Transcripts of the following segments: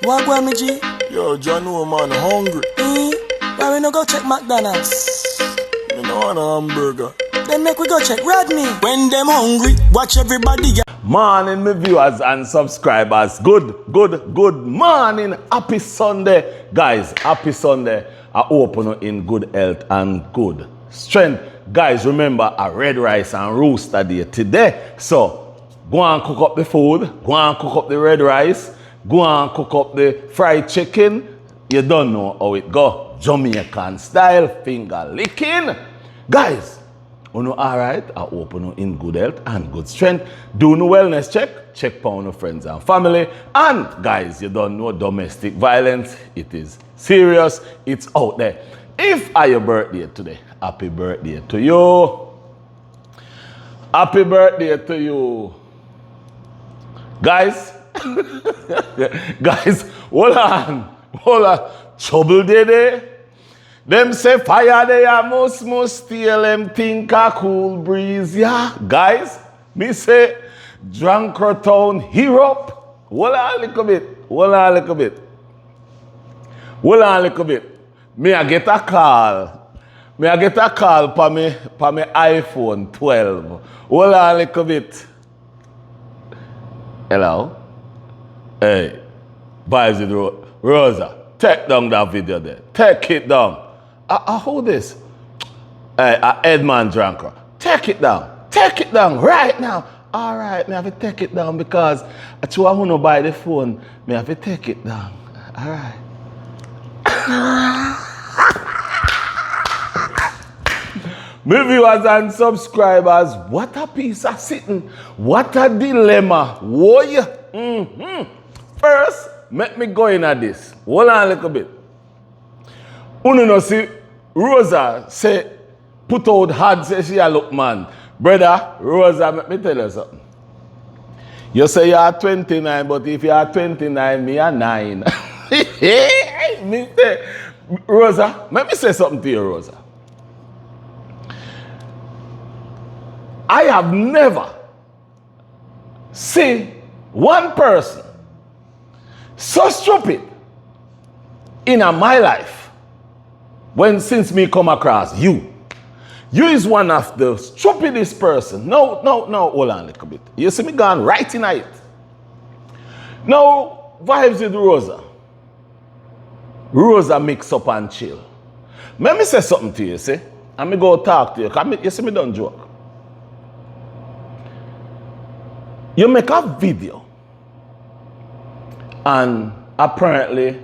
What go me G? Yo, John, no man, hungry. Why we no go check McDonald's? Me no want a hamburger. Then make we go check Rodney. When them hungry, watch everybody. Morning, my viewers and subscribers. Good morning. Happy Sunday. Guys, happy Sunday. I hope you in good health and good strength. Guys, remember a red rice and roaster day today. So, go and cook up the food. Go and cook up the red rice. Go and cook up the fried chicken. You don't know how it go. Jamaican style, finger licking. Guys, you know alright? I hope you in good health and good strength. Do no wellness check. Check for your friends and family. And guys, you don't know domestic violence. It is serious. It's out there. If it's your birthday today, happy birthday to you. Happy birthday to you. Guys, guys, hold on. Trouble day. Them say fire they must steal them think a cool breeze. Yeah, guys, me say Drunker Town hero. Hold on a little bit. Me I get a call for me iPhone 12. Hold on a little bit. Hello? Hey, Vibes with Rosa, take down that video there. Take it down. Hold this. Hey, Edman Drunker. Take it down. Take it down right now. All right, me have to take it down because I want to buy the phone. Me have to take it down. All right. My viewers and subscribers, what a piece of sitting. What a dilemma. Whoa. First, let me go in at this. Hold on a little bit. You know, see, Rosa say, put out hard, say she a look man. Brother, Rosa, let me tell you something. You say you are 29, but if you are 29, me are 9. Me say, Rosa, let me say something to you, Rosa. I have never seen one person so stupid in my life since me come across you. You is one of the stupidest person. No, hold on a little bit. You see me gone right in it. Now, Vibes with Rosa. Rosa mix up and chill. Let me say something to you, see? And me go talk to you. You see me don't joke. You make a video. And apparently,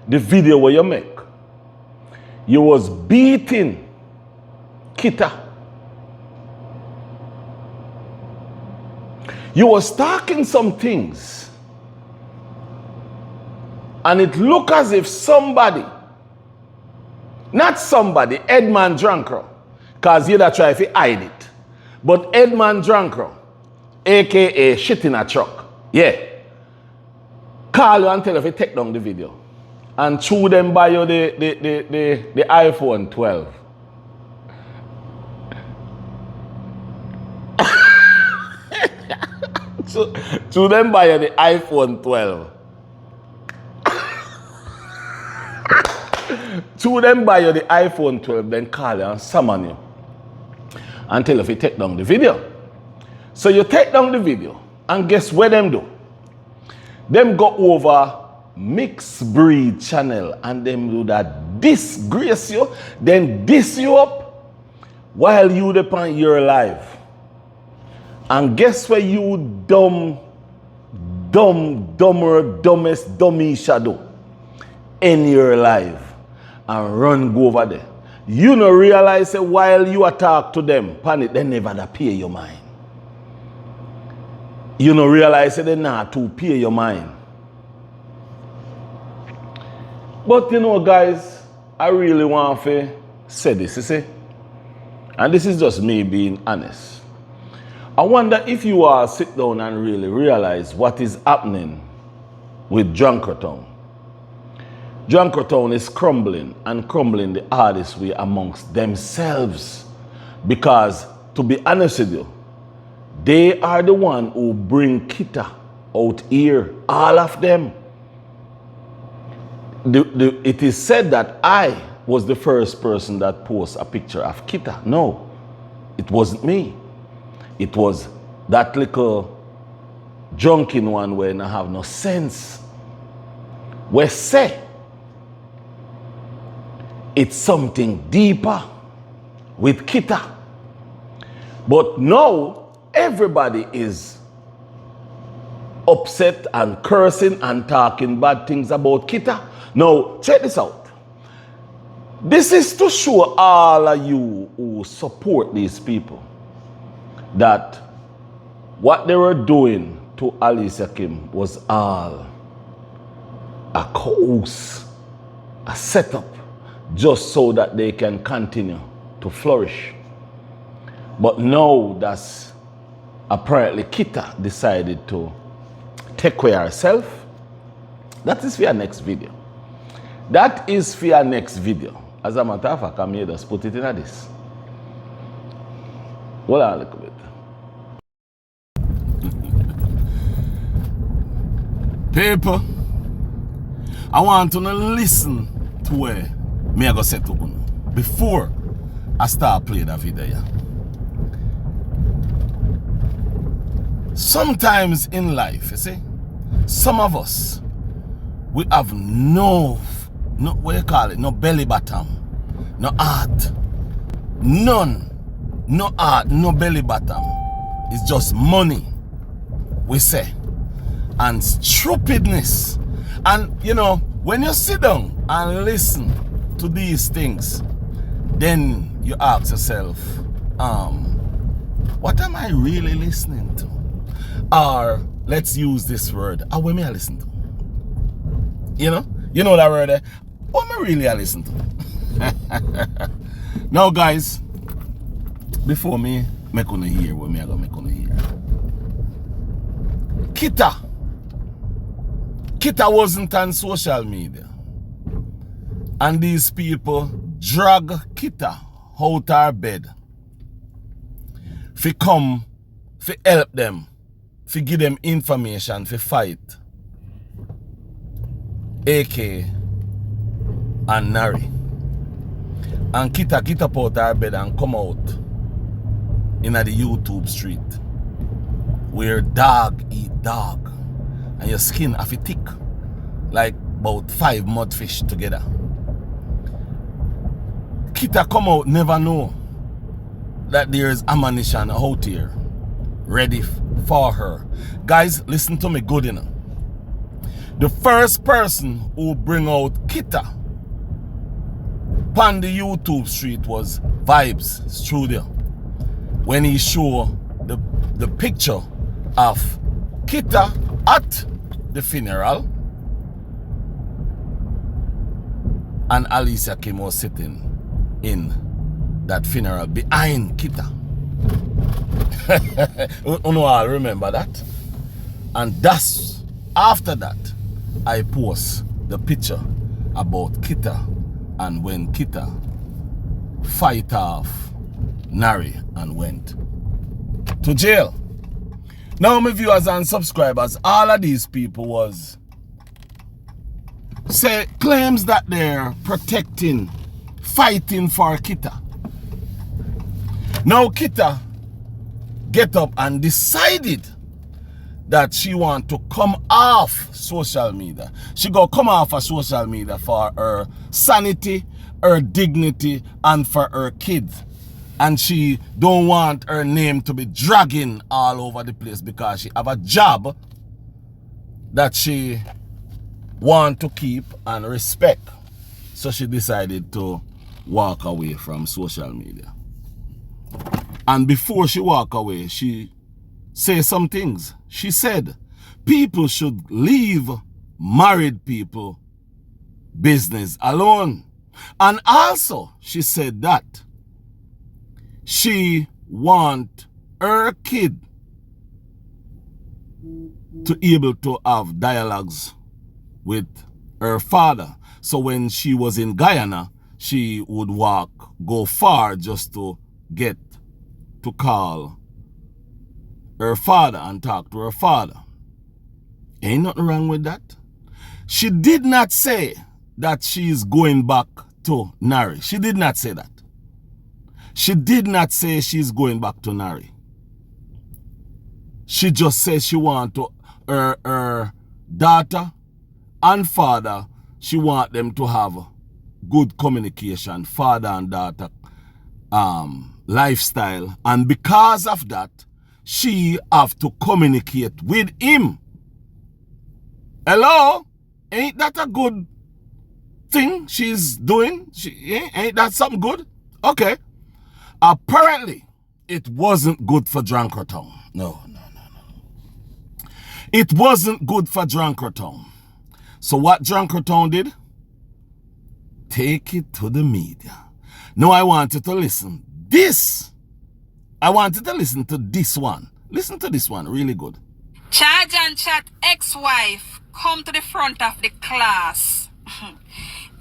the video where you make, you was beating Kitta. You was talking some things. And it look as if somebody, not somebody, Edman Drunker, because you that try to hide it, but Edman Drunker, aka shit in a truck. Yeah. Call you and tell you if you take down the video. And chew them buy you the iPhone 12. Chew them buy you the iPhone 12. Chew them buy you the iPhone 12, then call you and summon you. And tell you if you take down the video. So you take down the video, and guess what them do? Them go over mixed breed channel, and them do that disgrace you, then diss you up while you depend your life. And guess what you dumbest dummy shadow in your life and run go over there. You no realize that while you attack to them, panic, they never pay your mind. You don't realize that they're not to pay your mind. But you know, guys, I really want to say this, you see? And this is just me being honest. I wonder if you all sit down and really realize what is happening with Drunker Town. Drunker Town is crumbling and crumbling the hardest way amongst themselves. Because, to be honest with you, they are the one who bring Kitta out here. All of them. it is said that I was the first person that posted a picture of Kitta. No, it wasn't me. It was that little drunken one where I have no sense. We say it's something deeper with Kitta. But now everybody is upset and cursing and talking bad things about Kitta. Now, check this out. This is to show all of you who support these people that what they were doing to Alicia Kim was all a cause, a setup, just so that they can continue to flourish. But now that's apparently Kitta decided to take care of herself. That is for your next video. That is for your next video. As a matter of fact, I'm here just put it in this. Hold on a little bit. People, I want to listen to where me I go say to you before I start playing that video. Yeah. Sometimes in life, you see, some of us, we have no what you call it, no belly bottom, no heart, none, no heart, no belly bottom. It's just money, we say, and stupidness. And you know, when you sit down and listen to these things, then you ask yourself, what am I really listening to? Or let's use this word, what may I listen to? You know that word there? What am I really listen to? Now guys, before me make on hear what me I gonna make on hear. Kitta wasn't on social media. And these people drag Kitta out her bed. Fi come, fi help them, fi give them information, fi fight AK and Nari. And Kitta get up out her bed and come out in the YouTube street where dog eat dog and your skin have a thick like about 5 mudfish together. Kitta come out never know that there is ammunition out here ready for her. Guys, listen to me good enough. The first person who bring out Kitta on the YouTube street was Vibes Studio when he showed the picture of Kitta at the funeral and Alicia Kim was sitting in that funeral behind Kitta. You know, I remember that. And that's after that I post the picture about Kitta and when Kitta fight off Nari and went to jail. Now my viewers and subscribers, all of these people was claims that they're protecting, fighting for Kitta. Now Kitta get up and decided that she want to come off social media. She go come off of social media for her sanity, her dignity, and for her kids. And she don't want her name to be dragging all over the place because she have a job that she want to keep and respect. So she decided to walk away from social media. And before she walk away, she say some things. She said, people should leave married people business alone. And also, she said that she want her kid to able to have dialogues with her father. So when she was in Guyana, she would go far just to get to call her father and talk to her father. Ain't nothing wrong with that. She did not say that she's going back to Nari. She did not say that. She did not say she's going back to Nari. She just says she want to her daughter and father, she want them to have good communication, father and daughter lifestyle, and because of that, she have to communicate with him. Hello? Ain't that a good thing she's doing? Ain't that something good? Okay. Apparently, it wasn't good for Drankertown. No. It wasn't good for Drankertown. So what Drankertown did? Take it to the media. Now I want you to listen. I want you to listen to this one. Listen to this one, really good. Charge and chat ex-wife come to the front of the class.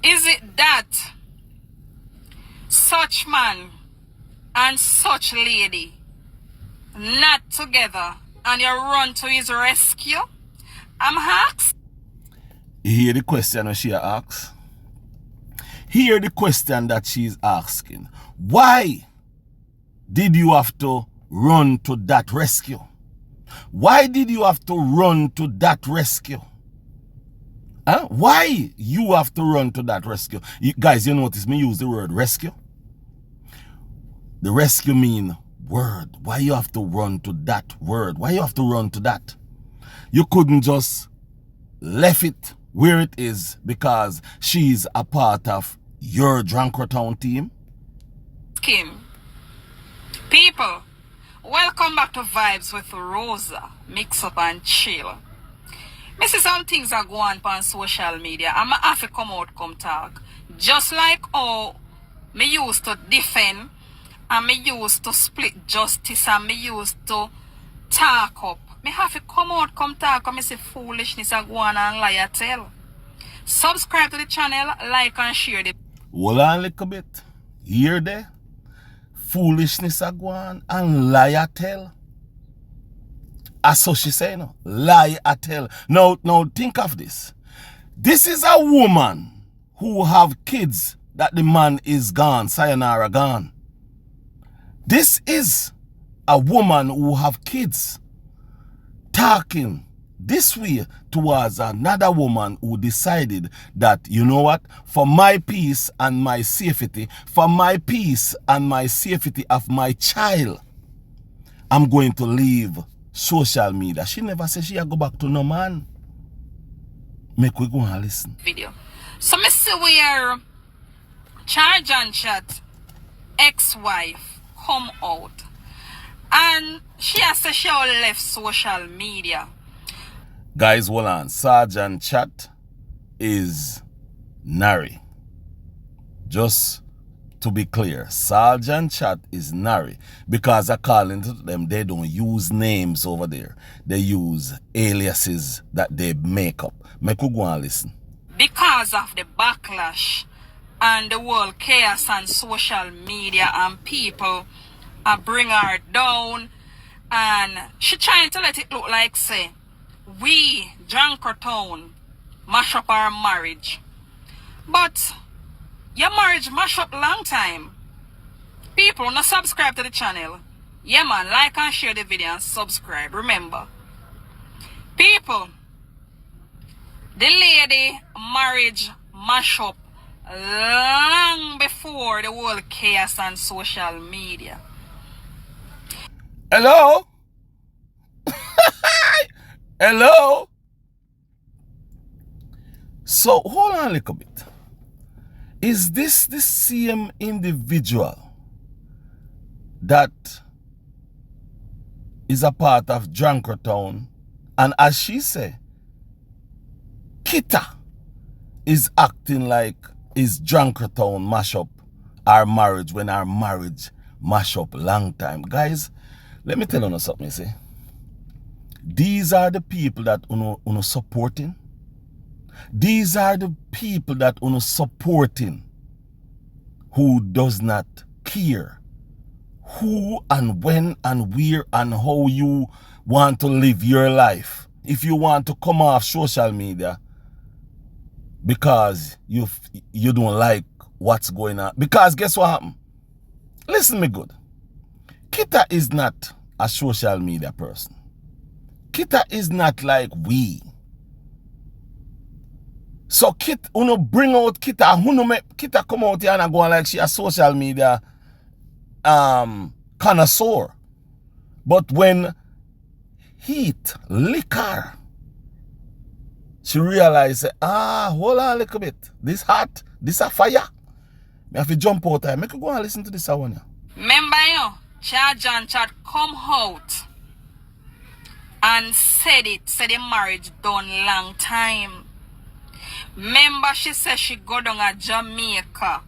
Is it that such man and such lady not together and you run to his rescue? I'm asked. You hear the question that she asks? Hear the question that she's asking. Why did you have to run to that rescue? Why did you have to run to that rescue? Huh? Why you have to run to that rescue? Guys, you notice me use the word rescue? The rescue mean word. Why you have to run to that word? Why you have to run to that? You couldn't just left it where it is because she's a part of your Drankertown team? Kim. People, welcome back to Vibes with Rosa. Mix up and chill. Me see some things are going on social media and I have to come out, come talk. Just like how me used to defend and me used to split justice and me used to talk up. Me have to come out, come talk and me see foolishness are going on and lie tell. Subscribe to the channel, like and share the... Hold on a little bit. Hear there? Foolishness are going and lie tell. That's what she say, no? Lie tell. Now think of this. This is a woman who have kids that the man is gone, sayonara gone. This is a woman who have kids talking this way towards another woman who decided that, you know what, for my peace and my safety, for my peace and my safety of my child, I'm going to leave social media. She never said she go back to no man. Make we go and listen. Video. So me see where Charge and Chat ex-wife come out and she has said she all left social media. Guys, hold on. Sergeant Chat is Nari. Just to be clear, Sergeant Chat is Nari. Because according to them, they don't use names over there. They use aliases that they make up. Make we go and listen. Because of the backlash and the world chaos on social media and people bring her down and she trying to let it look like say we Drankertown mash up our marriage, but your marriage mash up long time. People not subscribe to the channel. Yeah man, like and share the video and subscribe. Remember people, the lady marriage mash up long before the whole chaos on social media. Hello? Hello? So, hold on a little bit. Is this the same individual that is a part of Drankertown? And as she say, Kitta is acting like is Drankertown mash up our marriage when our marriage mash up long time. Guys, let me tell you something, you see. These are the people that uno supporting. These are the people that uno supporting who does not care who and when and where and how you want to live your life. If you want to come off social media because you don't like what's going on. Because guess what happened? Listen me good. Kitta is not a social media person. Kitta is not like we. So Kitta, bring out Kitta, make Kitta come out here and go like she a social media connoisseur. But when heat, liquor, she realized, hold on a little bit. This hot, this a fire. Me have to jump out there. Make you go and listen to this one here. Remember, Charge and Chat come out and said the marriage done long time. Remember, she said she go down to Jamaica.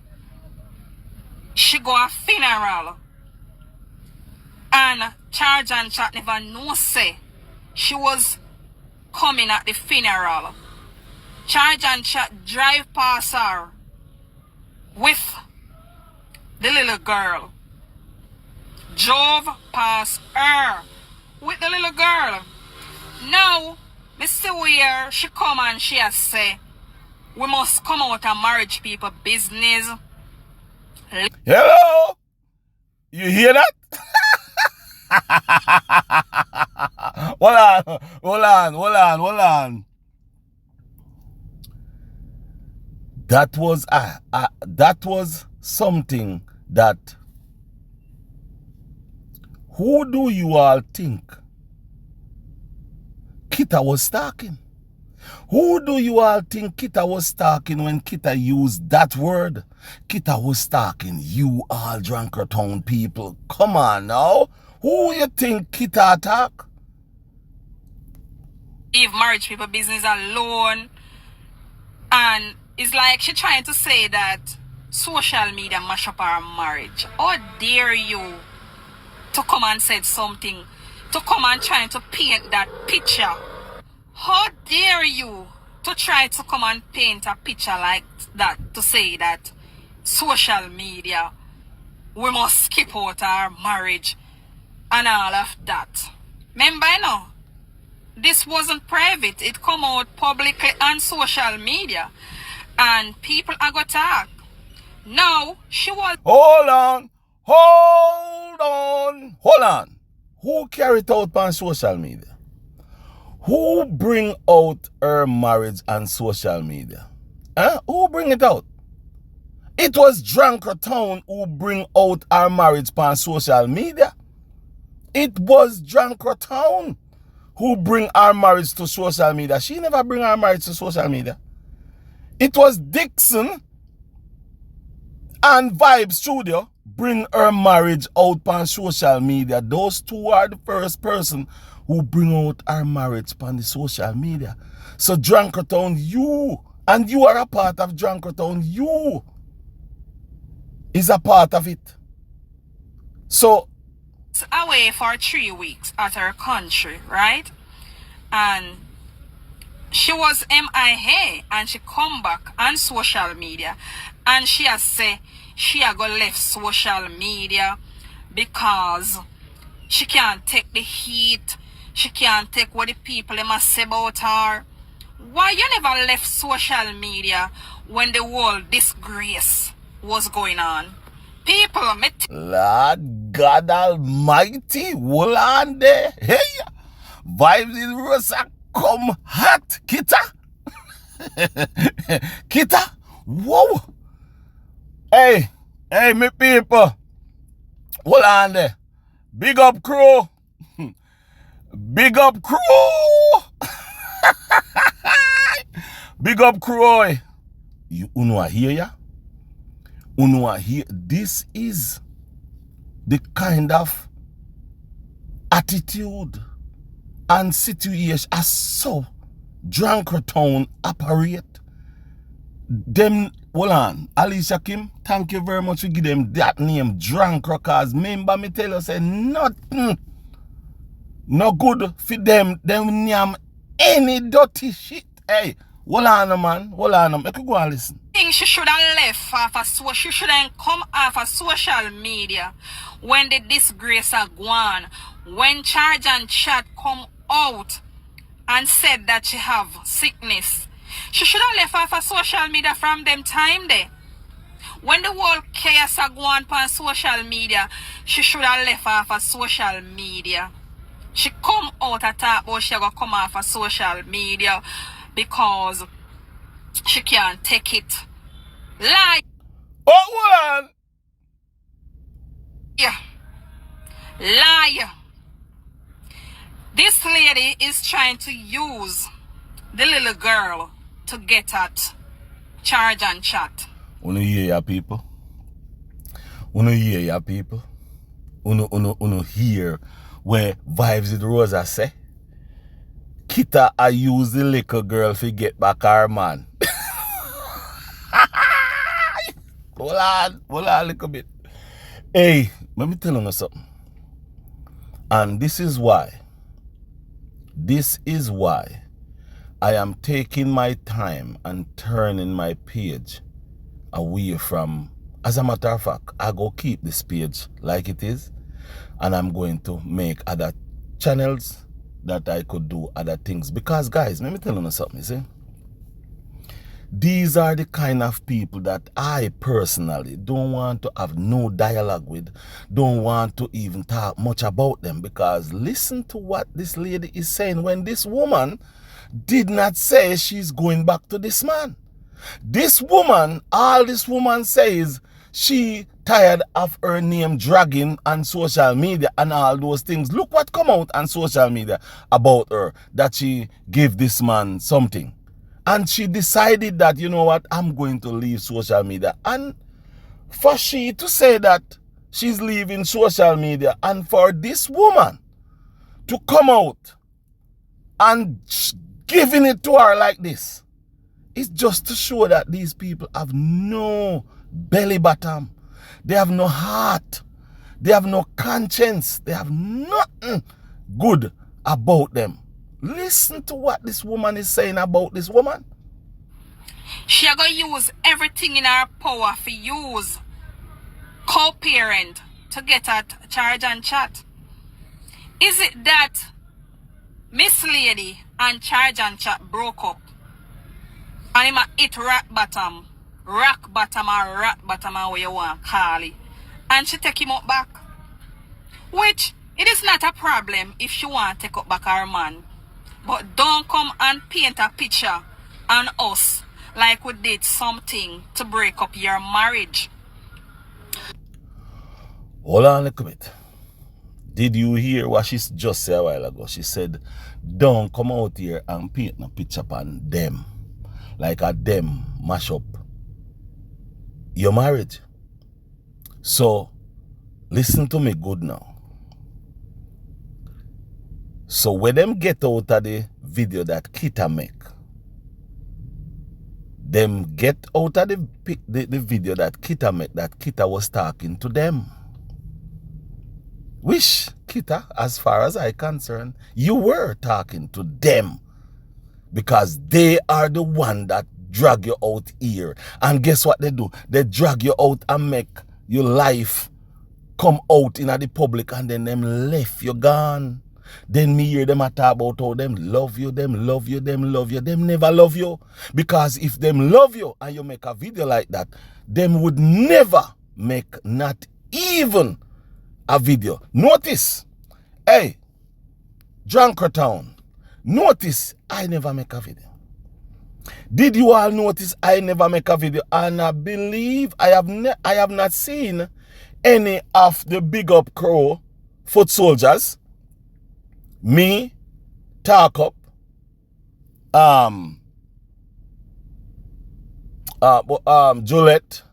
She go a funeral. And Charge and Chat never know say she was coming at the funeral. Charge and Chat drive past her with the little girl. Drove past her with the little girl. Now, me see where she come and she has say, we must come out and marriage people business. Hello? You hear that? Hold on. That was something that, who do you all think Kitta was stalking? Who do you all think Kitta was stalking when Kitta used that word? Kitta was stalking you all drunker town people. Come on now. Who you think Kitta attack? Leave marriage people business alone. And it's like she trying to say that social media mash up our marriage. How dare you to come and say something, to come and trying to paint that picture? How dare you to try to come and paint a picture like that, to say that social media, we must skip out our marriage and all of that. Remember, this wasn't private. It come out publicly on social media. And people are going to talk. No, she was... Hold on. Who carried out on social media? Who bring out her marriage on social media? Who bring it out? It was Drunker Town who bring out our marriage on social media. It was Drunker Town who bring our marriage to social media. She never bring our marriage to social media. It was Dixon and Vibe Studio bring her marriage out on social media. Those two are the first person who bring out our marriage on the social media. So Drunker Town, you, and you are a part of Drunker Town, you is a part of it. So away for 3 weeks at her country, right? And she was MIA and she come back on social media and she has say she had go left social media because she can't take the heat. She can't take what the people must say about her. Why you never left social media when the whole disgrace was going on? People, Lord God Almighty, hold on there. Hey, Vibes in Rosa, come hot, Kitta. Kitta, whoa. Hey, me people, hold on there. Big up crew. Big up crew. Big up crew. You are here, yeah? Unua here. This is the kind of attitude and situation as so Drunker Town operate. Them, hold on, Alicia Kim, thank you very much for give them that name, Drunker, cause remember me tell you say nothing no good for them name any dirty shit. Hey, hold on man, hold on, make you go and listen. She should have left off of she shouldn't come off of social media when the disgrace are gone. When Charge and Chat come out and said that she have sickness, She should have left off of social media from them time there. When the whole chaos are going on social media, she should have left off of social media. She come out and talk about she gonna come off of social media because she can't take it. Lie. Oh, hold on. Yeah. Lie. This lady is trying to use the little girl to get at charge and chat. Uno hear ya people. Uno hear ya people. Uno hear where Vibes with Rosa say. Kitta I use the little girl to get back her man. Hold on a little bit. Hey, let me tell you something. And this is why I am taking my time and turning my page away from, as a matter of fact, I go keep this page like it is, and I'm going to make other channels that I could do other things. Because guys, let me tell you something, you see? These are the kind of people that I personally don't want to have no dialogue with, don't want to even talk much about them, because listen to what this lady is saying when this woman did not say she's going back to this man. This woman, all this woman says, she tired of her name dragging on social media and all those things. Look what come out on social media about her, that she gave this man something. And she decided that, you know what, I'm going to leave social media. And for she to say that she's leaving social media, and for this woman to come out and giving it to her like this, it's just to show that these people have no belly bottom. They have no heart. They have no conscience. They have nothing good about them. Listen to what this woman is saying about this woman. She are going to use everything in her power for use co-parent to get at charge and chat. Is it that Miss Lady and charge and chat broke up? And him a hit rock bottom or rock bottom, or what you want to call it. And she take him up back. Which, it is not a problem if she want to take up back her man. But don't come and paint a picture on us like we did something to break up your marriage. Hold on a little bit. Did you hear what she just said a while ago? She said, don't come out here and paint a picture on them. Like a them mash up your marriage. So, listen to me good now. So when them get out of the video that Kitta make, them get out of the video that Kitta make, that Kitta was talking to them. Which, Kitta, as far as I concerned, you were talking to them. Because they are the one that drag you out here. And guess what they do? They drag you out and make your life come out in the public, and then them left you gone. Then me hear them a talk about how them love you, them love you, them love you. Them never love you. Because if them love you and you make a video like that, them would never make not even a video. Notice, hey, Junkertown, notice I never make a video. Did you all notice I never make a video? And I believe I have not seen any of the big up crew foot soldiers, me, Talk Up, Juliet,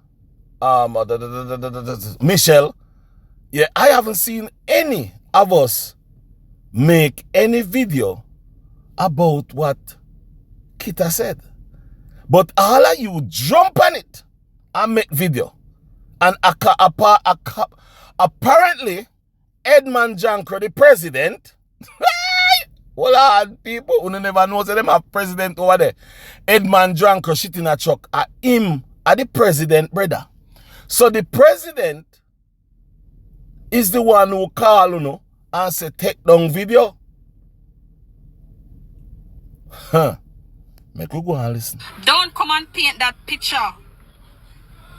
Michelle. Yeah, I haven't seen any of us make any video about what Kitta said. But all of you jump on it and make video. And apparently, Edmund Jankro, the president, well, people who never know that them have president over there. Edmund Jankro shit in a truck at him, at the president, brother. So the president is the one who call, you know, and say take down video. Huh. Make we go and listen. Don't come and paint that picture.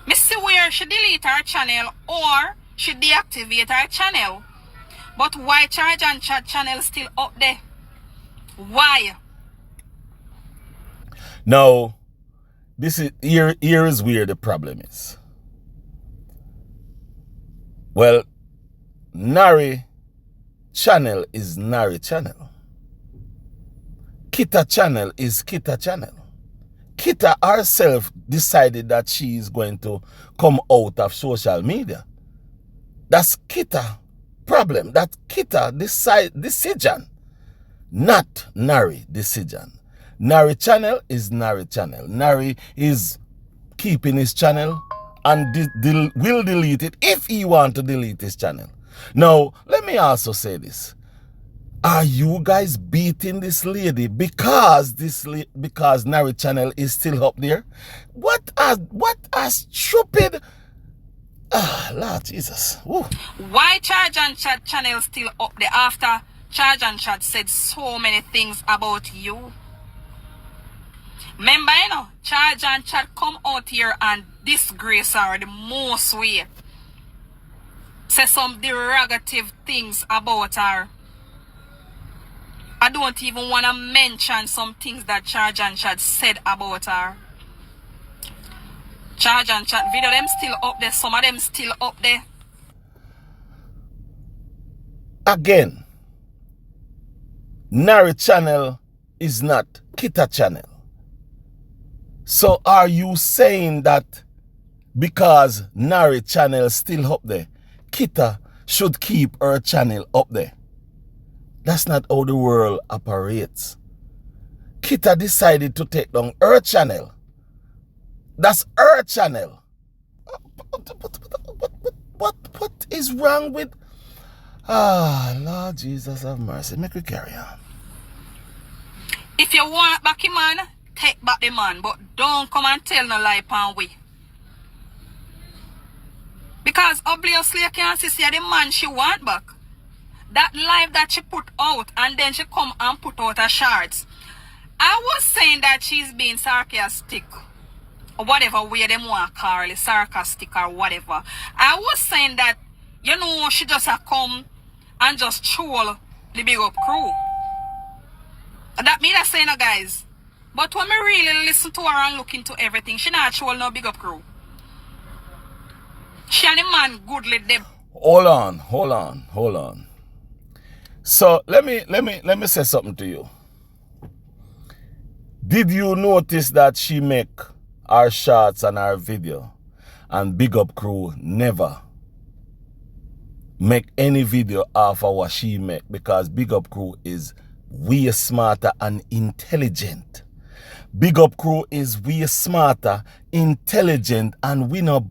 Me see where she delete her channel or she deactivate her channel. But why Charge and Chat channel still up there? Why? Now, this is here is where the problem is. Well, Nari channel is Nari channel. Kitta channel is Kitta channel. Kitta herself decided that she is going to come out of social media. That's Kitta problem. That's Kitta decision, not Nari decision. Nari channel is Nari channel. Nari is keeping his channel and will delete it if he want to delete his channel. Now, let me also say this. Are you guys beating this lady because Nari channel is still up there? What a stupid Lord Jesus. Woo. Why Charge and Chat channel still up there after Charge and Chat said so many things about you? Remember, you know, Charge and Chat come out here and disgrace her the most way. Say some derogative things about her. I don't even want to mention some things that Charge and Chat said about her. Charge and Chat video, them still up there. Some of them still up there. Again, Nari channel is not Kitta channel. So are you saying that because Nari channel still up there, Kitta should keep her channel up there? That's not how the world operates. Kitta decided to take down her channel. That's her channel. What is wrong with... Lord Jesus have mercy. Make we carry on. If you want back him man, take back the man. But don't come and tell no lie pan we. Because obviously you can't see the man she want back. That live that she put out and then she come and put out her shorts. I was saying that she's being sarcastic. Or whatever way them want to call it, sarcastic or whatever. I was saying that, you know, she just a come and just troll the big up crew. That me that saying no guys. But when me really listen to her and look into everything, she not troll no big up crew. She and the man goodly them. Hold on. So let me say something to you. Did you notice that she make our shots and our video and big up crew never make any video off of what she make? Because big up crew is way smarter and intelligent. Big up crew is way smarter, intelligent, and we no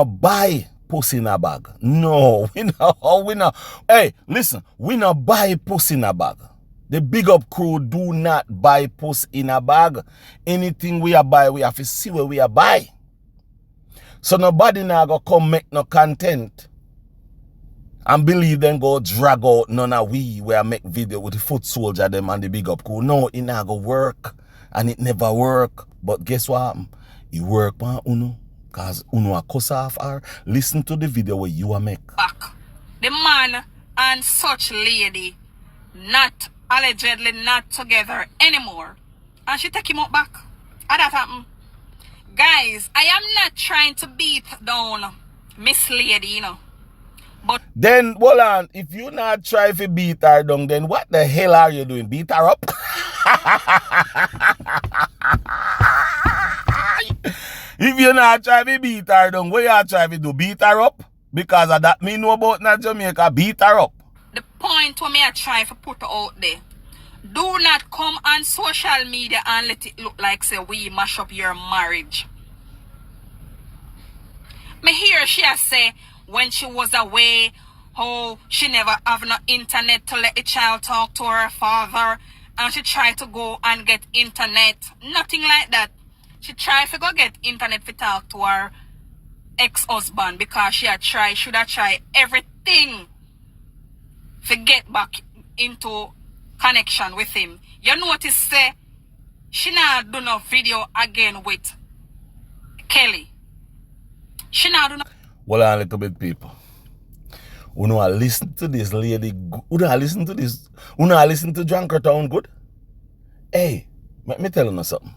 buy pussy in a bag. No, we not. Hey, listen, we not buy pussy in a bag. The big up crew do not buy pussy in a bag. Anything we are buy, we have to see where we are buy. So nobody now go come make no content and believe them go drag out none of we where make video with the foot soldier them and the big up crew. No, it not go work. And it never work. But guess what? It work man uno. Cause uno a cuss off her. Listen to the video where you are make. Back. The man and such lady not allegedly not together anymore. And she take him up back. How that happen? Guys, I am not trying to beat down Miss Lady, you know. But then, hold on, if you not try to beat her down, then what the hell are you doing? Beat her up? If you not try to beat her down, what you try to do? Beat her up? Because of that me know about not Jamaica, beat her up. The point what me I try to put out there, do not come on social media and let it look like say we mash up your marriage. Me hear she say when she was away, how she never have no internet to let the child talk to her father, and she tried to go and get internet. Nothing like that. She tried to go get internet to talk to her ex-husband because should have tried everything to get back into connection with him. You notice say she not do no video again with Kelly. She not do no. Well, a little bit, people. You know, I listen to this lady. You know, I listen to this. You know, I listen to Town good. Hey, let me tell you something.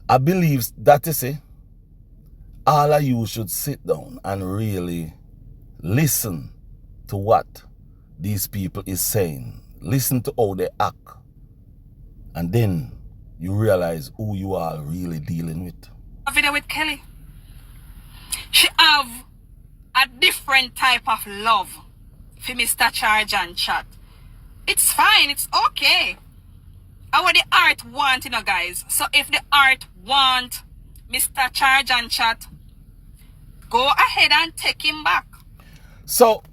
I believe that is it. All of you should sit down and really listen to what these people is saying. Listen to how they act. And then you realize who you are really dealing with. A video with Kelly. She have a different type of love for Mr. Charge and Chat. It's fine, it's okay. What the art want, you know, guys. So if the art want Mr. Charge and Chat, go ahead and take him back. So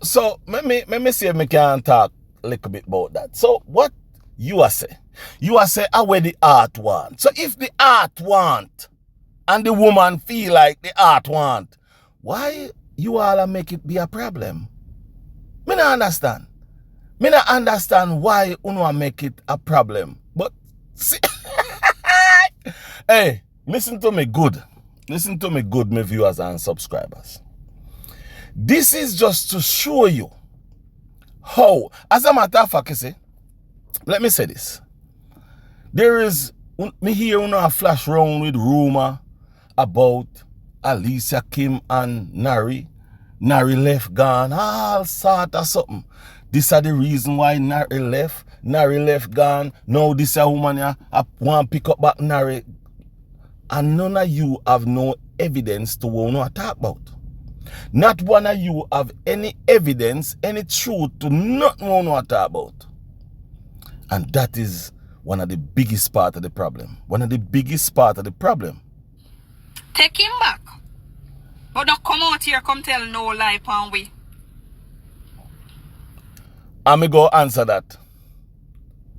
let me see if I can talk a little bit about that. So what you are say? You are say where the art want. So if the art want and the woman feel like the art want, why you all make it be a problem? Me not understand. Me not understand why you make it a problem. But see, hey, listen to me good. Listen to me good, my viewers and subscribers. This is just to show you how, as a matter of fact, you see, let me say this. There is, me hear a flash round with rumor about Alicia Kim and Nari. Nari left gone, all sort of something. This are the reason why Nari left. Nari left gone. Now this a woman here, I want to pick up back Nari. And none of you have no evidence to what we talk about. Not one of you have any evidence, any truth to not what we talk about. And that is one of the biggest part of the problem. One of the biggest part of the problem. Take him back. But don't come out here, come tell no lie upon we. And me go answer that.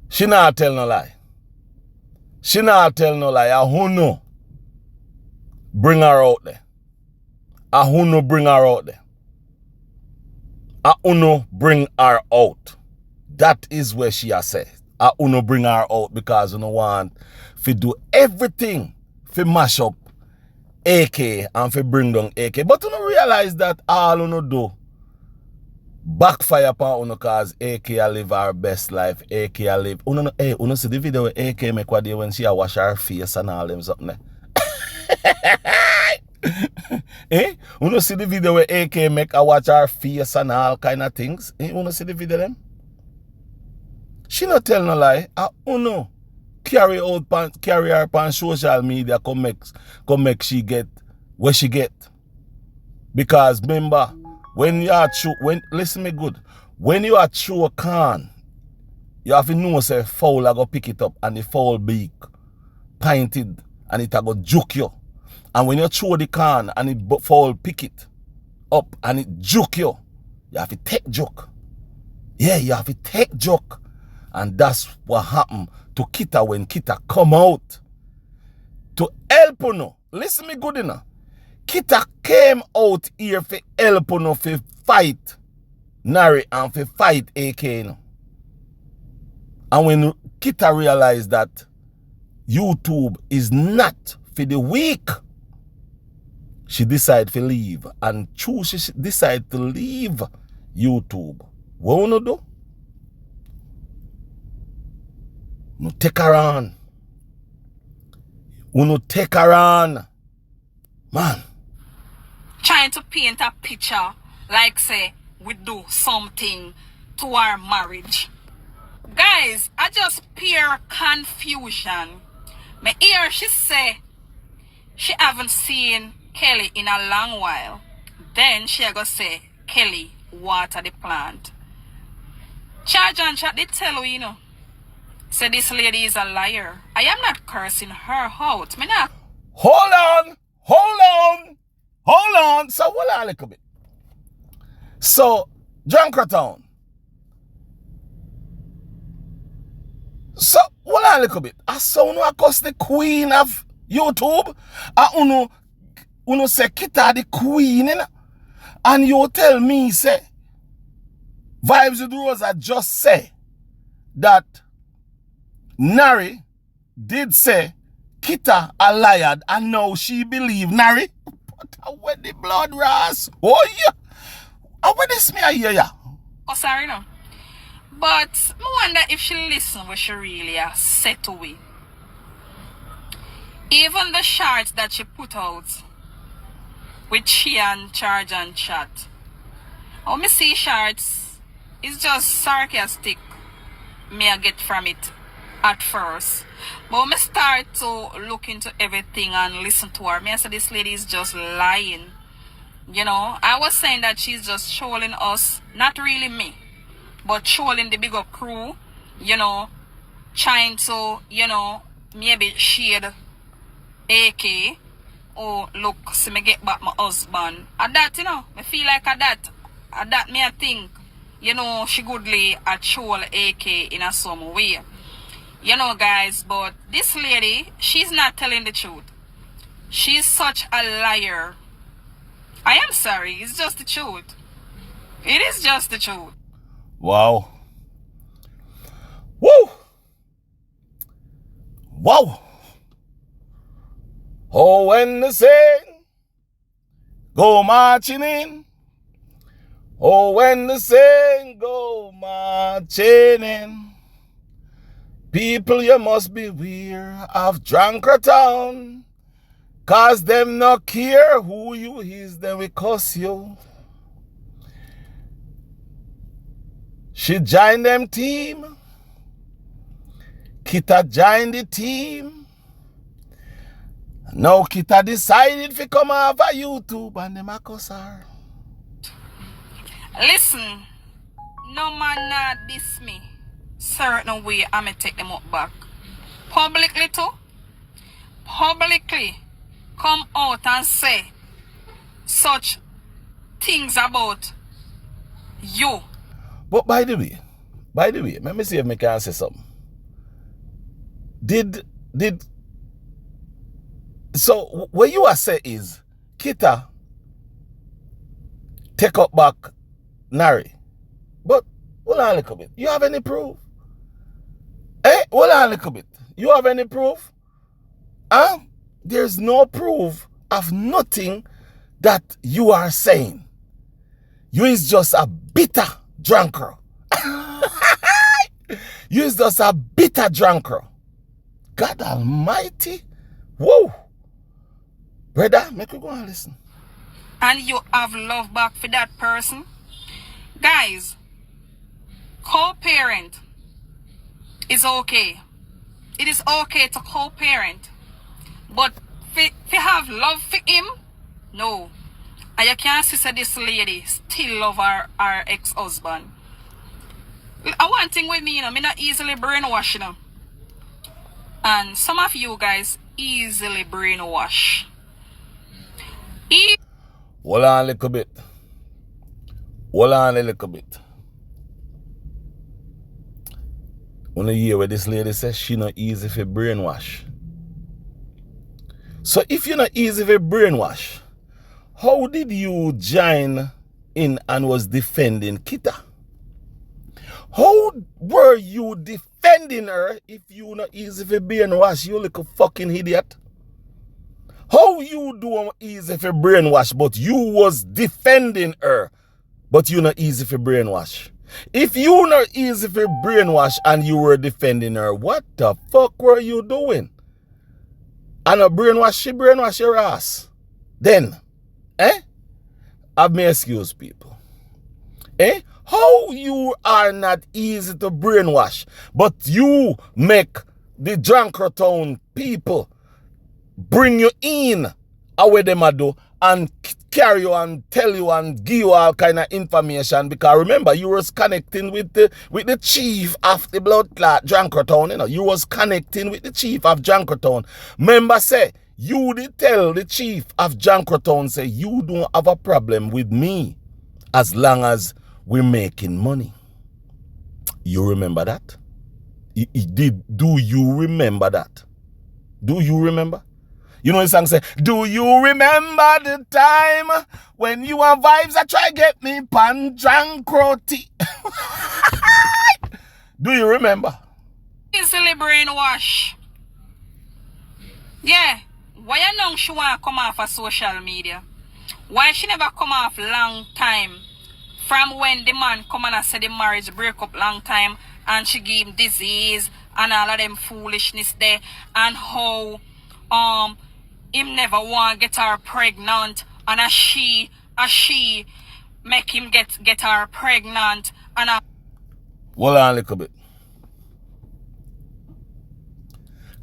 She not tell no lie. She not tell no lie. Who know? Bring her out there. Who know bring her out there? Who know bring her out? That is where she has said. Who know bring her out because you know want to do everything to mash up AK and to bring down AK. But you don't realize that all you know do backfire upon you cause AK live her best life. AK live. Hey, you see the video where AK make what day when she wash her face and all them something there. Eh? You see the video where AK make her watch her face and all kind of things? Eh? You see the video them? She not tell no lie. Uno carry her on social media come make she get what she get. Because remember, when you are true, listen me good, when you are true a can, you have to know say foul I go pick it up and the foul beak pointed and it a go juke you. And when you throw the can and it foul pick it up and it juke you, you have to take joke. Yeah, you have to take joke. And that's what happened to Kitta when Kitta come out to help you know. Listen me good enough. Kitta came out here for help you know, for fight Nari and for fight AK. You know. And when Kitta realized that YouTube is not for the weak, she decided to leave. And true, she decided to leave YouTube. What you do? No take her on. No take her on. Man. Trying to paint a picture like say we do something to our marriage. Guys, I just pure confusion. Me hear she say she haven't seen Kelly in a long while. Then she go say Kelly water the plant. Charge and Chat did tell you, you know. Say this lady is a liar. I am not cursing her out. Me not. Hold on. So hold on a little bit. So, Town. So, hold on a little bit. I saw you across the queen of YouTube. Uno say Kitta the queen. And you tell me, say, Vibes with Rosa just say that Nari did say Kitta a liar and now she believe Nari. But when the blood ras. Oh yeah. And when this me I hear ya. Oh, sorry no. But I wonder if she listen what she really said to we. Even the shorts that she put out with she and charge and chat. How me see shorts is just sarcastic. Me I get from it at first. But when I start to look into everything and listen to her, me I say this lady is just lying. You know, I was saying that she's just trolling us, not really me, but trolling the bigger crew, you know, trying to, you know, maybe shade AK or look, see me get back my husband. At that, you know, I feel like at that me I think, you know, she goodly a troll AK in a some way. You know, guys, but this lady, she's not telling the truth. She's such a liar. I am sorry, it's just the truth. It is just the truth. Wow. Woo! Wow! Oh, when the saint go marching in. Oh, when the saint go marching in. People, you must beware of drunkard town. Cause them not care who you is, them will cuss you. She joined them team. Kitta joined the team. Now Kitta decided to come over YouTube and them a cuss her. Listen, no man not diss me. Certain way I'ma take them up back. Publicly too. Publicly come out and say such things about you. But by the way, let me see if I can say something. So what you are saying is Kitta take up back Nari. But hold on a little bit. You have any proof? Hold on a little bit. You have any proof? Huh? There's no proof of nothing that you are saying. You is just a bitter drunkard. You is just a bitter drunkard. God Almighty. Whoa. Brother, make you go and listen. And you have love back for that person. Guys, co-parent is okay. It is okay to co-parent. But if have love for him, no. And you can't see this lady still love her ex-husband. One thing with me, you know, me not easily brainwash, you know. And some of you guys easily brainwash. Hold on a little bit. Hold on a little bit. When you hear what this lady says, she not easy for brainwash. So if you're not easy for brainwash, how did you join in and was defending Kitta? How were you defending her if you not easy for brainwash, you little fucking idiot? How you do easy for brainwash, but you was defending her, but you not easy for brainwash? If you not easy for brainwash and you were defending her, what the fuck were you doing? And a brainwash, she brainwash your ass. Then, have me excuse people. How you are not easy to brainwash, but you make the Junkertown people bring you in away them a do and carry you and tell you and give you all kind of information, because remember you was connecting with the chief of the blood clot Junkertown, you know. You was connecting with the chief of Junkertown. Remember say you did tell the chief of Junkertown say you don't have a problem with me as long as we're making money. You remember that? Do you remember that? Do you remember? You know the song say, do you remember the time when you and vibes that try get me pan drunkroti? Do you remember? Easily brainwash. Yeah. Why you know she want to come off of social media? Why she never come off long time? From when the man come and said the marriage break up long time and she give him disease and all of them foolishness there and how him never want get her pregnant and as she make him get her pregnant and Hold on a little bit.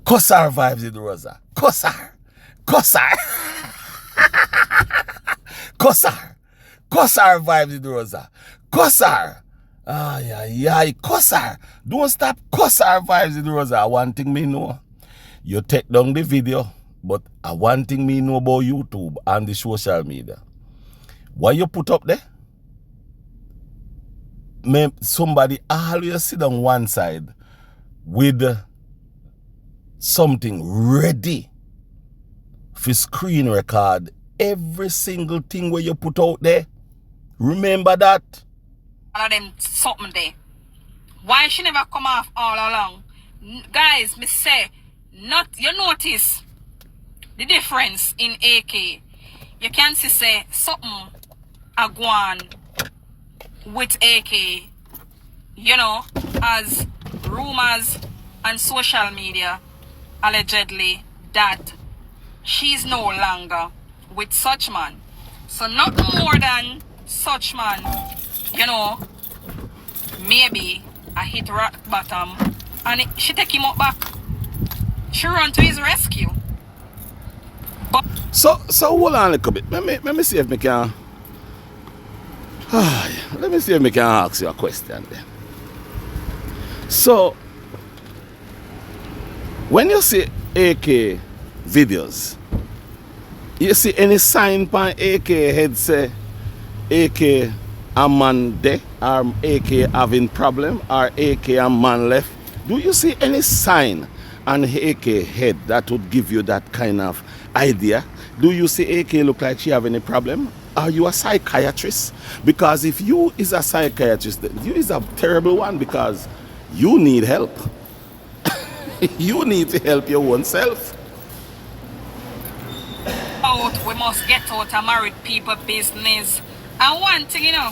Cuss her vibes in Rosa. Cuss her. Cuss her. Cuss her. Cuss her vibes in Rosa. Cuss her. Ay, cuss her. Don't stop cuss her vibes in Rosa. One thing me know. You take down the video, but one thing me know about YouTube and the social media. What you put up there? Somebody always sit on one side with something ready for screen record every single thing where you put out there. Remember that? All of them something there. Why she never come off all along? Guys, me say, not you notice the difference in AK. You can see say something a go on with AK, you know, as rumors and social media allegedly that she's no longer with such man. So not more than such man, you know, maybe I hit rock bottom and she take him up back. She run to his rescue. But So hold on a little bit. Let me see if me can let me see if I can ask you a question then. So, when you see AK videos, you see any sign on AK head say AK a man there, or AK having problem, or AK a man left? Do you see any sign on AK head that would give you that kind of idea? Do you see AK look like she have any problem? Are you a psychiatrist? Because if you is a psychiatrist, you is a terrible one because you need help. You need to help your own self. we must get out of married people business. And one thing, you know,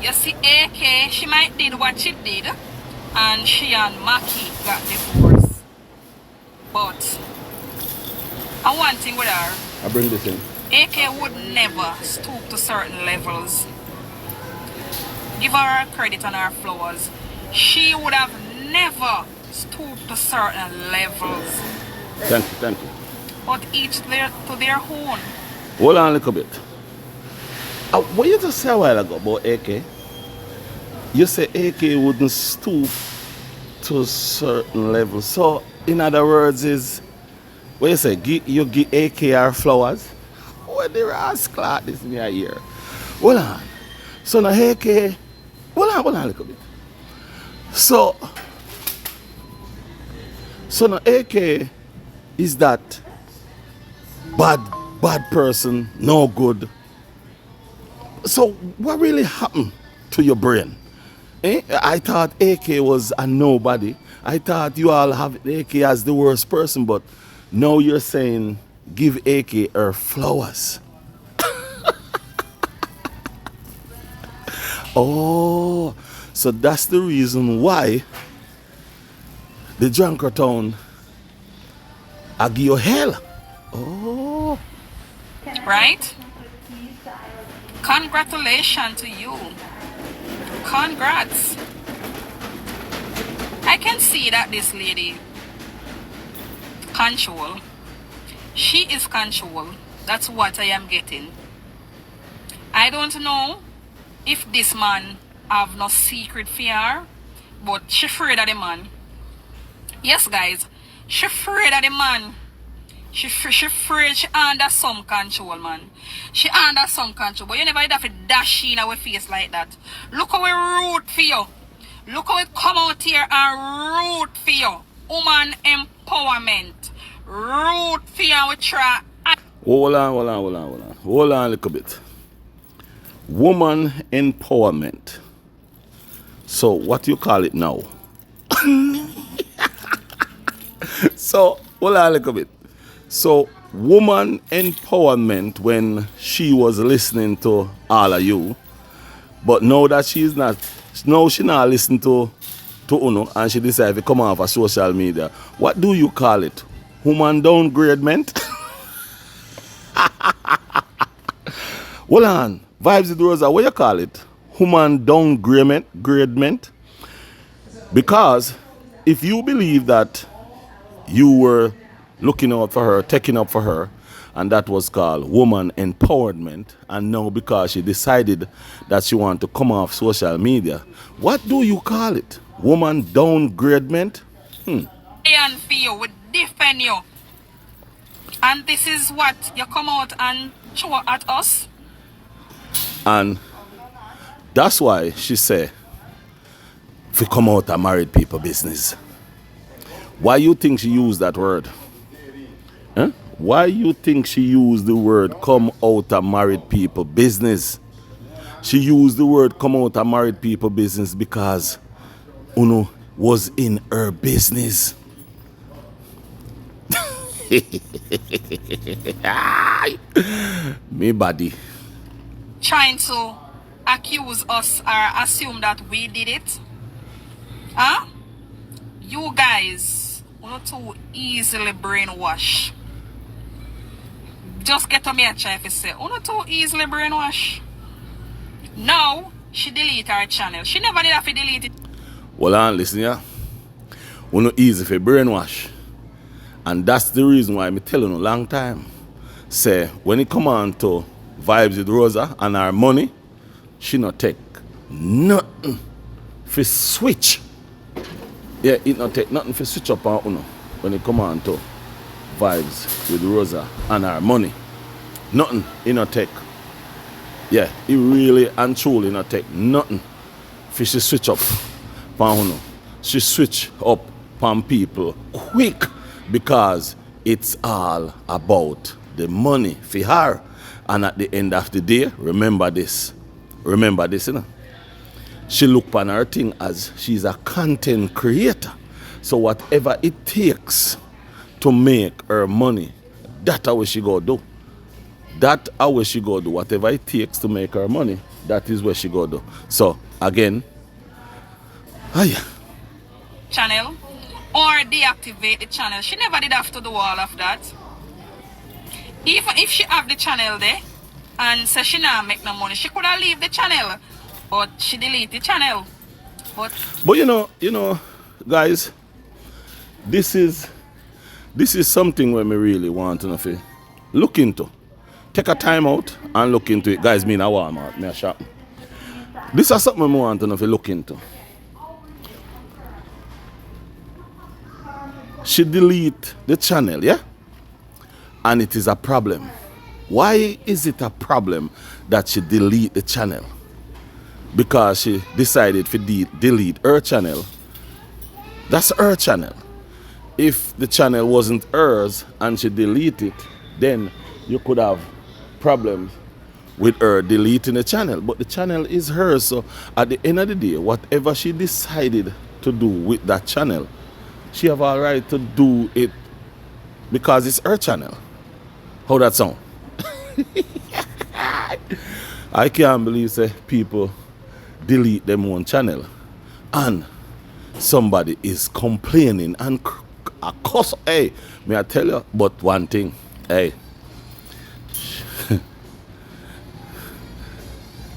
you see AK, she might did what she did, and she and Maki got divorced. But and one thing with her, I bring this in. AK would never stoop to certain levels. Give her credit on her flowers. She would have never stooped to certain levels. Thank you. But each to their own. Hold on a little bit. What you just said a while ago about AK? You say AK wouldn't stoop to a certain level. So, in other words, is what you say? You give AK her flowers? What the rascal this in your ear? Hold on. So now AK, hold on a little bit. So now AK is that bad person, no good. So what really happened to your brain? I thought AK was a nobody. I thought you all have AK as the worst person, but now you're saying give AK her flowers. Oh, so that's the reason why the Junkertown I give you hell. Oh. Right? Congratulations to you. Congrats. I can see that this lady control. She is control. That's what I am getting. I don't know if this man have no secret fear, but she afraid of the man. Yes, guys, she afraid of the man. She afraid she under some control, man. She under some control, but you never have to dash in our face like that. Look how we root for you. Look how we come out here and root for you. Woman empowerment. Root for you and we try. Hold on a little bit. Woman empowerment. So what you call it now? So, hold on a little bit. So, woman empowerment when she was listening to all of you, but now that she's not, now she not listening to Uno and she decided to come off of social media. What do you call it? Woman downgradement? Hold on. Vibes with Rosa, what you call it? Woman downgradement? Because if you believe that you were looking out for her, taking up for her, and that was called woman empowerment, and now because she decided that she wanted to come off social media, what do you call it? Woman downgradement? And for you, we defend you. And this is what you come out and show at us. And that's why she say, if we come out of married people business. Why you think she used that word? Huh? Why you think she used the word come out of married people business? She used the word come out of married people business because Uno was in her business. Me body. Trying to accuse us or assume that we did it. Huh? You guys not too easily brainwash. Just get to me a try if you say, not too easily brainwash. Now she delete her channel. She never did have to delete it. Well, listen, yeah. We're not easy for brainwash. And that's the reason why I'm telling you a long time. Say, when it come on to Vibes with Rosa and her money, she not take nothing for switch. Yeah, it not take nothing for switch up on Uno when it come on to Vibes with Rosa and her money. Nothing, it not take. Yeah, it really and truly not take nothing for she switch up on Uno. She switch up on people quick because it's all about the money for her. And at the end of the day, remember this. Remember this, you know. She look upon her thing as she's a content creator. So whatever it takes to make her money, that's how she go do. That's how she go do. Whatever it takes to make her money, that is what she go do. So again, channel or deactivate the channel. She never did have to do all of that. Even if she have the channel there and say she not make no money, she could have leave the channel. But she delete the channel. But you know, guys, this is something where me really want to know if look into. Take a time out and look into it. Guys, me in a Walmart, me a shop. This is something I want to know if you look into. She delete the channel, yeah? And it is a problem. Why is it a problem that she delete the channel? Because she decided to delete her channel. That's her channel. If the channel wasn't hers and she deleted it, then you could have problems with her deleting the channel. But the channel is hers. So at the end of the day, whatever she decided to do with that channel, she have all right to do it because it's her channel. How that sound? I can't believe say people delete them own channel and somebody is complaining and of course, hey, may I tell you but one thing, hey.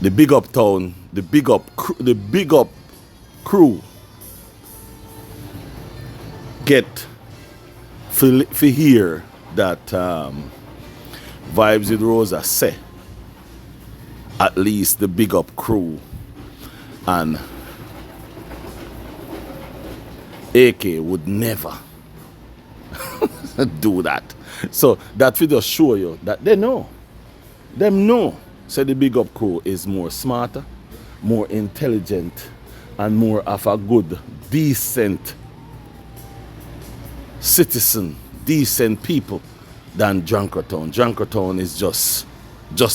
The big up town, the big up crew get for hear that Vibes with Rosa say, at least the big up crew and AK would never do that. So that will just show you that they know. Them know. So the big up crew is more smarter, more intelligent, and more of a good, decent citizen, decent people than Junkertown. Junkertown is just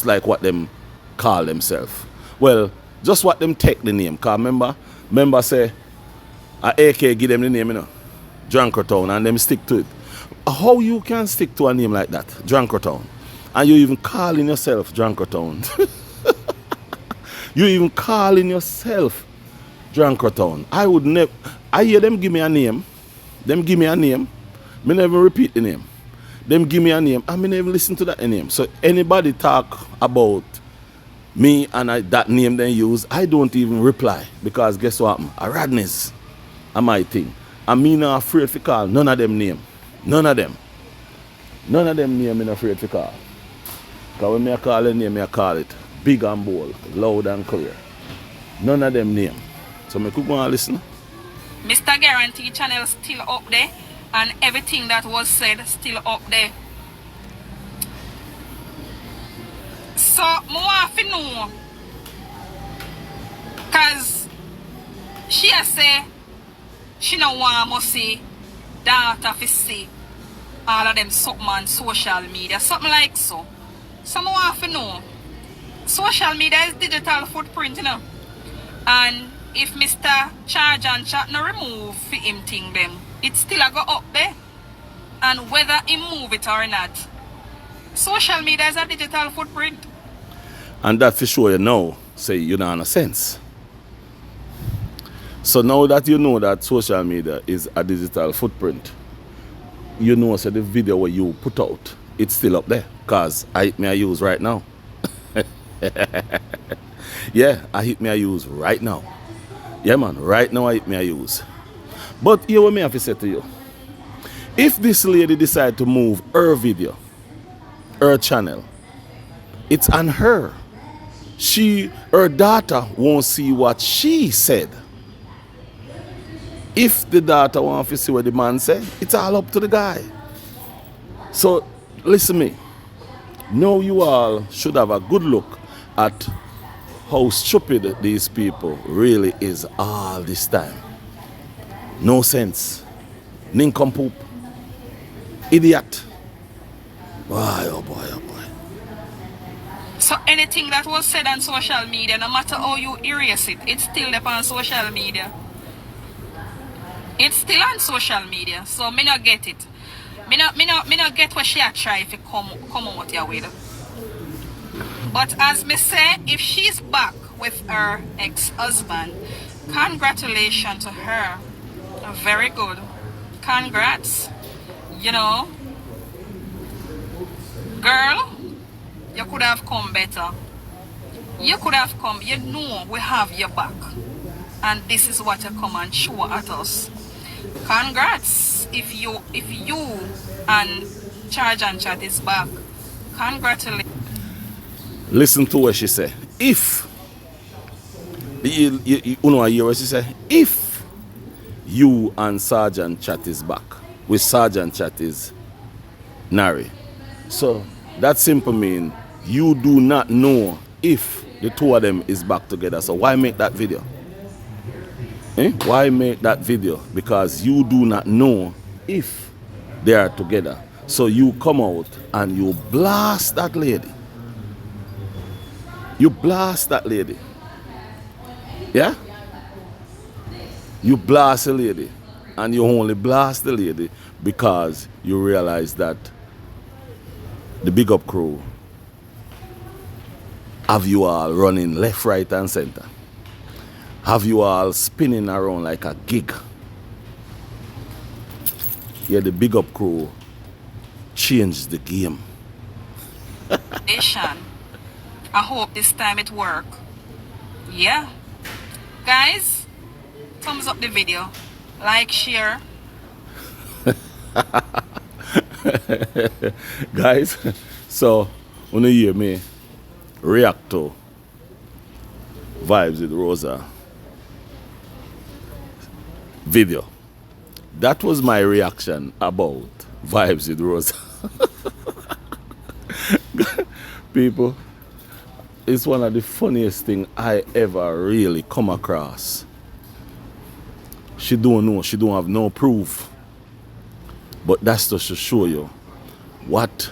like what them call themselves. Well, just what them take the name. Cause remember say, AK give them the name, you know. Drankertown, and them stick to it. How you can stick to a name like that, Drankertown? And you even calling yourself Drankertown. You even calling yourself Drankertown. I would never. I hear them give me a name. Them give me a name. Me never repeat the name. Them give me a name. I me never listen to that name. So anybody talk about me and that name they use, I don't even reply. Because guess what? A Rodney's are my thing. And me not afraid to call none of them name. None of them. None of them name me not afraid to call. Because when me call a name, I call it big and bold, loud and clear. None of them name. So me could go and listen. Mr. Guarantee channel still up there, and everything that was said still up there. So, I want to know, because she has say she no want to see data to see all of them something on social media, something like so. So, I want to know, social media is digital footprint, you know, and if Mr. Charge and Chat no remove for him thing them, it still a go up there. And whether he move it or not, social media is a digital footprint. And that for sure you know, say you don't have sense. So now that you know that social media is a digital footprint, you know so the video where you put out, it's still up there. Cause I hit me I use right now. Yeah, I hit me I use right now. Yeah man, right now I hit me I use. But here what me have to say to you. If this lady decide to move her video, her channel, it's on her. Her daughter won't see what she said. If the daughter wants to see what the man said, it's all up to the guy. So listen me. Now you all should have a good look at how stupid these people really is all this time. No sense. Nincompoop. Idiot. Boy, oh boy, oh boy. So anything that was said on social media, no matter how you erase it, it's still up on social media. It's still on social media. So me not get it. Me not get what she a try if it come out your way. But as me say, if she's back with her ex-husband, congratulations to her. Very good. Congrats. You know, girl, you could have come better. You could have come, you know we have your back. And this is what you come and show at us. Congrats. If you and Charge and Chat is back, congratulations. Listen to what she said. If you know what she said? If you and Sergeant Chat is back, with Sergeant Chat is Nari. So that simply means you do not know if the two of them is back together. So why make that video? Why make that video? Because you do not know if they are together. So you come out and you blast that lady. You blast that lady. Yeah? You blast the lady. And you only blast the lady because you realize that the big up crew have you all running left, right, and center. Have you all spinning around like a gig. Yeah, the big up crew changed the game. I hope this time it work. Yeah. Guys, thumbs up the video. Like, share. Guys, so when you hear me react to Vibes with Rosa video, that was my reaction about Vibes with Rosa. People, it's one of the funniest things I ever really come across. She don't know, she don't have no proof. But that's just to show you what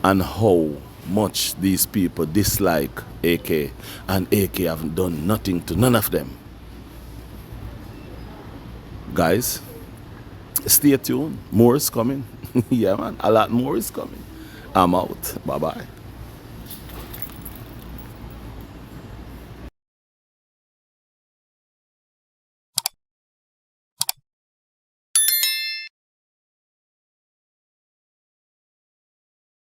and how much these people dislike AK, and AK haven't done nothing to none of them. Guys, Stay tuned. More is coming. Yeah, man. A lot more is coming. I'm out. Bye-bye.